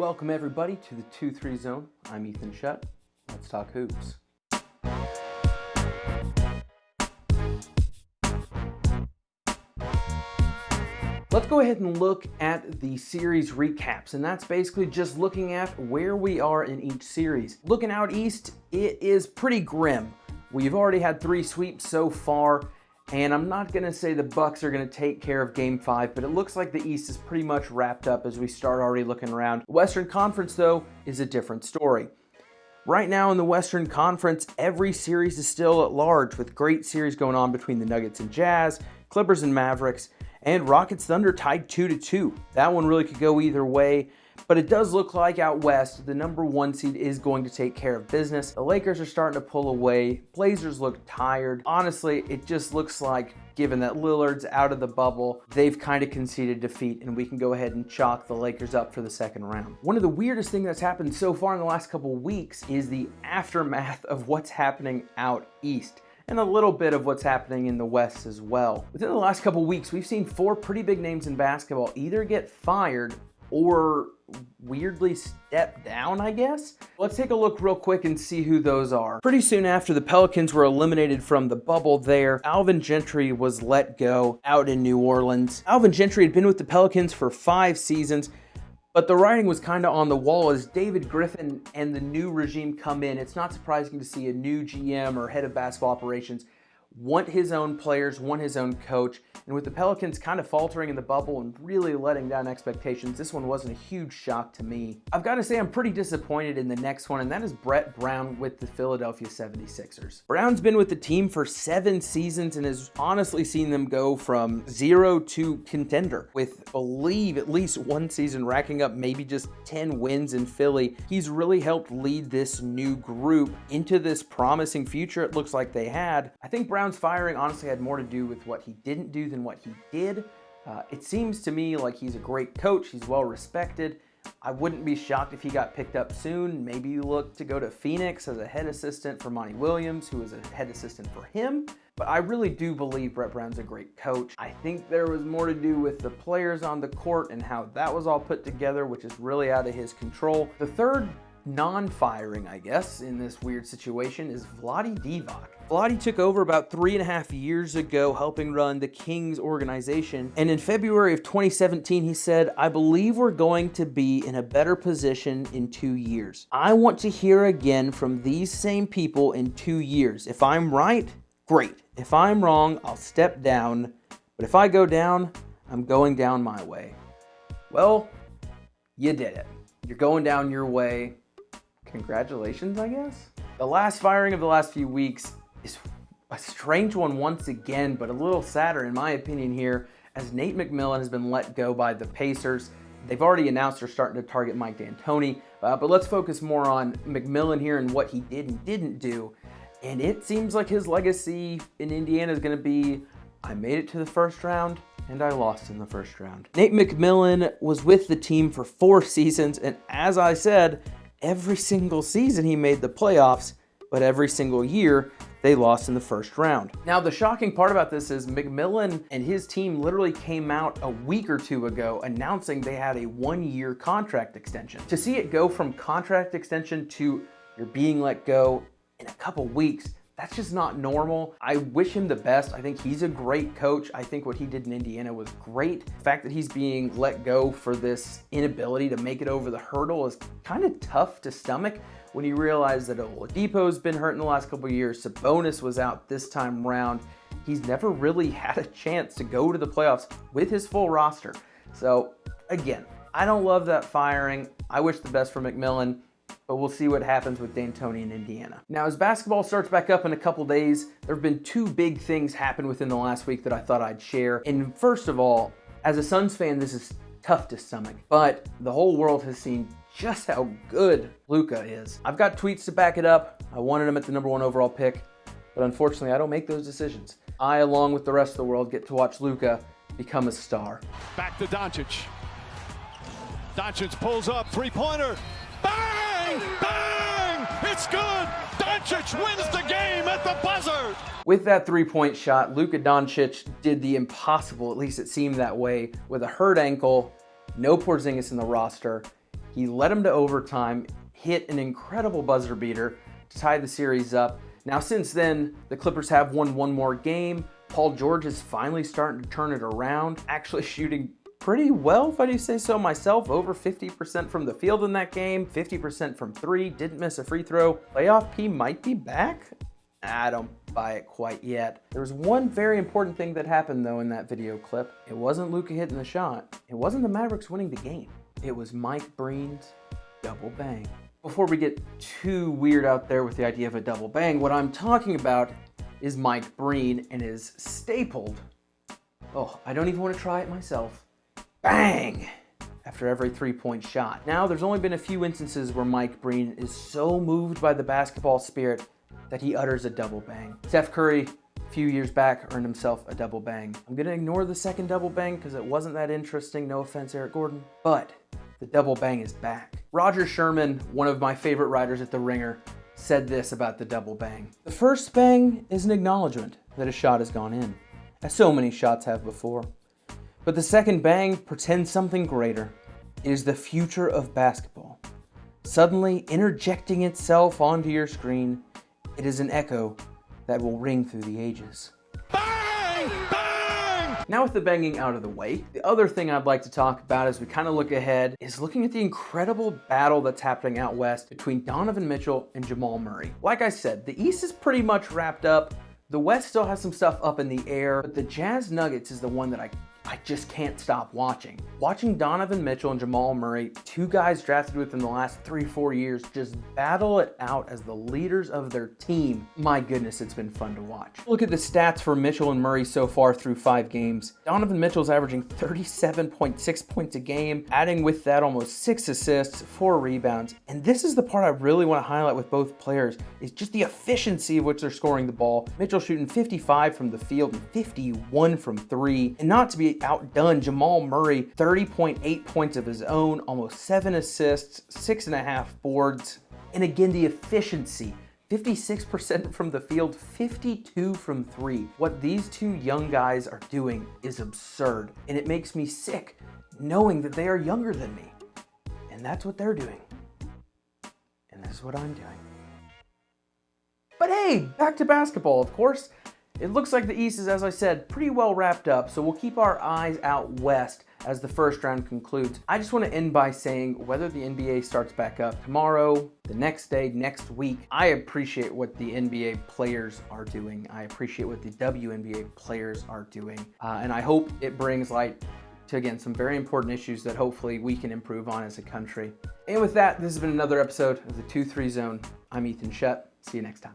Welcome everybody to the 2-3 Zone. I'm Ethan Shutt. Let's talk hoops. Let's go ahead and look at the series recaps, and that's basically just looking at where we are in each series. Looking out east, it is pretty grim. We've already had 3 sweeps so far, and I'm not going to say the Bucks are going to take care of Game 5, but it looks like the East is pretty much wrapped up as we start already looking around. Western Conference, though, is a different story. Right now in the Western Conference, every series is still at large, with great series going on between the Nuggets and Jazz, Clippers and Mavericks, and Rockets Thunder tied 2-2. That one really could go either way, but it does look like out west, the number 1 seed is going to take care of business. The Lakers are starting to pull away. Blazers look tired. Honestly, it just looks like, given that Lillard's out of the bubble, they've kind of conceded defeat, and we can go ahead and chalk the Lakers up for the second round. One of the weirdest things that's happened so far in the last couple weeks is the aftermath of what's happening out east, and a little bit of what's happening in the West as well. Within the last couple weeks, we've seen 4 pretty big names in basketball either get fired or weirdly step down, I guess. Let's take a look real quick and see who those are. Pretty soon after the Pelicans were eliminated from the bubble there, Alvin Gentry was let go out in New Orleans. Alvin Gentry had been with the Pelicans for 5 seasons, but the writing was kind of on the wall as David Griffin and the new regime come in. It's not surprising to see a new GM or head of basketball operations want his own players, want his own coach. And with the Pelicans kind of faltering in the bubble and really letting down expectations, this one wasn't a huge shock to me. I've got to say I'm pretty disappointed in the next one, and that is Brett Brown with the Philadelphia 76ers. Brown's been with the team for 7 seasons and has honestly seen them go from 0 to contender, with, I believe, at least 1 season racking up maybe just 10 wins in Philly. He's really helped lead this new group into this promising future it looks like they had. I think Brown's firing honestly had more to do with what he didn't do than what he did. It seems to me like he's a great coach. He's well respected. I wouldn't be shocked if he got picked up soon. Maybe look to go to Phoenix as a head assistant for Monty Williams, who was a head assistant for him. But I really do believe Brett Brown's a great coach. I think there was more to do with the players on the court and how that was all put together, which is really out of his control. The third non-firing, I guess, in this weird situation is Vlade Divac. Vlade took over about 3.5 years ago, helping run the Kings organization. And in February of 2017, he said, "I believe we're going to be in a better position in 2 years. I want to hear again from these same people in 2 years. If I'm right, great. If I'm wrong, I'll step down. But if I go down, I'm going down my way." Well, you did it. You're going down your way. Congratulations, I guess? The last firing of the last few weeks is a strange one once again, but a little sadder in my opinion here, as Nate McMillan has been let go by the Pacers. They've already announced they're starting to target Mike D'Antoni, but let's focus more on McMillan here and what he did and didn't do. And it seems like his legacy in Indiana is going to be, I made it to the first round, and I lost in the first round. Nate McMillan was with the team for 4 seasons, and as I said, every single season he made the playoffs, but every single year they lost in the first round. Now, the shocking part about this is McMillan and his team literally came out a week or 2 ago announcing they had a 1-year contract extension. To see it go from contract extension to you're being let go in a couple weeks, that's just not normal. I wish him the best. I think he's a great coach. I think what he did in Indiana was great. The fact that he's being let go for this inability to make it over the hurdle is kind of tough to stomach when you realize that Oladipo's been hurt in the last couple of years. Sabonis was out this time round. He's never really had a chance to go to the playoffs with his full roster. So again, I don't love that firing. I wish the best for McMillan, but we'll see what happens with D'Antoni in Indiana. Now, as basketball starts back up in a couple days, there have been 2 big things happen within the last week that I thought I'd share. And first of all, as a Suns fan, this is tough to stomach, but the whole world has seen just how good Luka is. I've got tweets to back it up. I wanted him at the number 1 overall pick, but unfortunately, I don't make those decisions. I, along with the rest of the world, get to watch Luka become a star. Back to Doncic. Doncic pulls up, 3-pointer. Bang! Bang! It's good! Doncic wins the game at the buzzer! With that 3-point shot, Luka Doncic did the impossible, at least it seemed that way, with a hurt ankle, no Porzingis in the roster. He led them to overtime, hit an incredible buzzer beater to tie the series up. Now, since then, the Clippers have won one more game. Paul George is finally starting to turn it around, actually shooting pretty well, if I do say so myself. Over 50% from the field in that game, 50% from three, didn't miss a free throw. Playoff P might be back. I don't buy it quite yet. There was one very important thing that happened though in that video clip. It wasn't Luka hitting the shot. It wasn't the Mavericks winning the game. It was Mike Breen's double bang. Before we get too weird out there with the idea of a double bang, what I'm talking about is Mike Breen and his stapled, oh, I don't even want to try it myself, bang, after every three-point shot. Now, there's only been a few instances where Mike Breen is so moved by the basketball spirit that he utters a double bang. Steph Curry, a few years back, earned himself a double bang. I'm gonna ignore the second double bang because it wasn't that interesting, no offense, Eric Gordon, but the double bang is back. Roger Sherman, one of my favorite writers at The Ringer, said this about the double bang. The first bang is an acknowledgement that a shot has gone in, as so many shots have before. But the second bang pretends something greater. It is the future of basketball. Suddenly interjecting itself onto your screen, it is an echo that will ring through the ages. Bang! Bang! Now with the banging out of the way, the other thing I'd like to talk about as we kind of look ahead is looking at the incredible battle that's happening out west between Donovan Mitchell and Jamal Murray. Like I said, the East is pretty much wrapped up. The West still has some stuff up in the air, but the Jazz Nuggets is the one that I just can't stop watching. Watching Donovan Mitchell and Jamal Murray, two guys drafted within the last 3-4 years, just battle it out as the leaders of their team. My goodness, it's been fun to watch. Look at the stats for Mitchell and Murray so far through 5 games. Donovan Mitchell's averaging 37.6 points a game, adding with that almost 6 assists, 4 rebounds. And this is the part I really want to highlight with both players, is just the efficiency of which they're scoring the ball. Mitchell shooting 55 from the field and 51 from 3. And not to be outdone, Jamal Murray, 30.8 points of his own, almost 7 assists, 6.5 boards. And again, the efficiency, 56% from the field, 52 from 3. What these two young guys are doing is absurd, and it makes me sick knowing that they are younger than me. And that's what they're doing. And that's what I'm doing. But hey, back to basketball, of course. It looks like the East is, as I said, pretty well wrapped up, so we'll keep our eyes out west as the first round concludes. I just want to end by saying whether the NBA starts back up tomorrow, the next day, next week, I appreciate what the NBA players are doing. I appreciate what the WNBA players are doing. And I hope it brings light to, again, some very important issues that hopefully we can improve on as a country. And with that, this has been another episode of the 2-3 Zone. I'm Ethan Shutt. See you next time.